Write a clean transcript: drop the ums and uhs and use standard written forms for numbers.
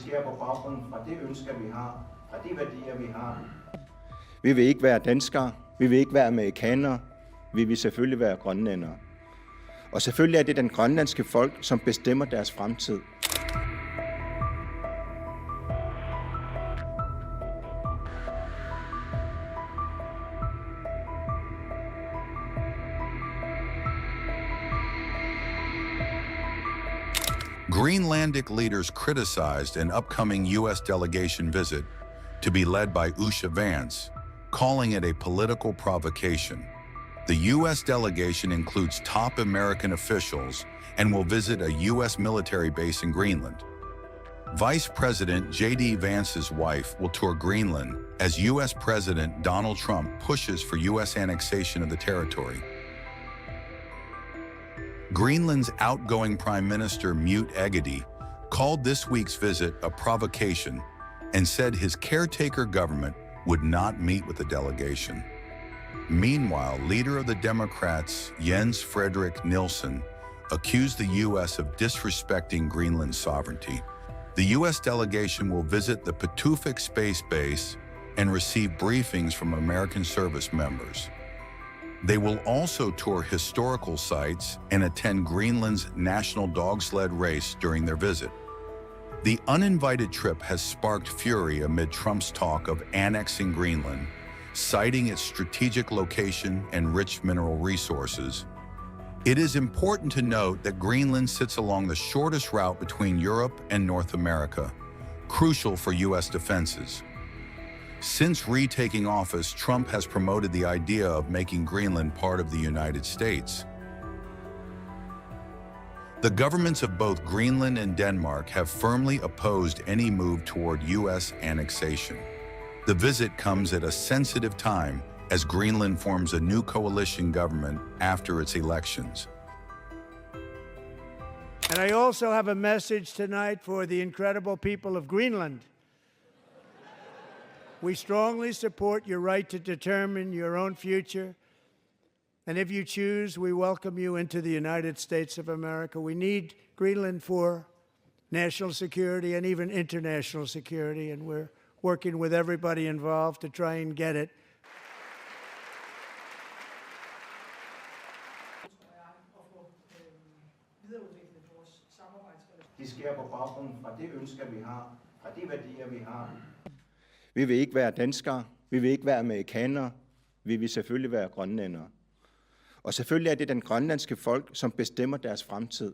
sker på baggrund fra det ønsker, vi har, fra de værdier, vi har. Vi vil ikke være danskere, vi vil ikke være amerikanere, vi vil selvfølgelig være grønlændere. Og selvfølgelig er det den grønlandske folk, som bestemmer deres fremtid. Greenlandic leaders criticized an upcoming U.S. delegation visit to be led by Usha Vance, calling it a political provocation. The U.S. delegation includes top American officials and will visit a U.S. military base in Greenland. Vice President J.D. Vance's wife will tour Greenland as U.S. President Donald Trump pushes for U.S. annexation of the territory. Greenland's outgoing Prime Minister Mute Egede called this week's visit a provocation and said his caretaker government would not meet with the delegation. Meanwhile, leader of the Democrats, Jens Frederik Nielsen, accused the U.S. of disrespecting Greenland's sovereignty. The U.S. delegation will visit the Pituffik Space Base and receive briefings from American service members. They will also tour historical sites and attend Greenland's national dog sled race during their visit. The uninvited trip has sparked fury amid Trump's talk of annexing Greenland, citing its strategic location and rich mineral resources. It is important to note that Greenland sits along the shortest route between Europe and North America, crucial for U.S. defenses. Since retaking office, Trump has promoted the idea of making Greenland part of the United States. The governments of both Greenland and Denmark have firmly opposed any move toward U.S. annexation. The visit comes at a sensitive time as Greenland forms a new coalition government after its elections. And I also have a message tonight for the incredible people of Greenland. We strongly support your right to determine your own future. And if you choose, we welcome you into the United States of America. We need Greenland for national security and even international security, and we're working with everybody involved to try and get it. De sker på baggrund fra det ønsker, vi har, fra de værdier, vi har. Vi vil ikke være danskere, vi vil ikke være amerikanere, vi vil selvfølgelig være grønlændere. Og selvfølgelig er det den grønlandske folk, som bestemmer deres fremtid.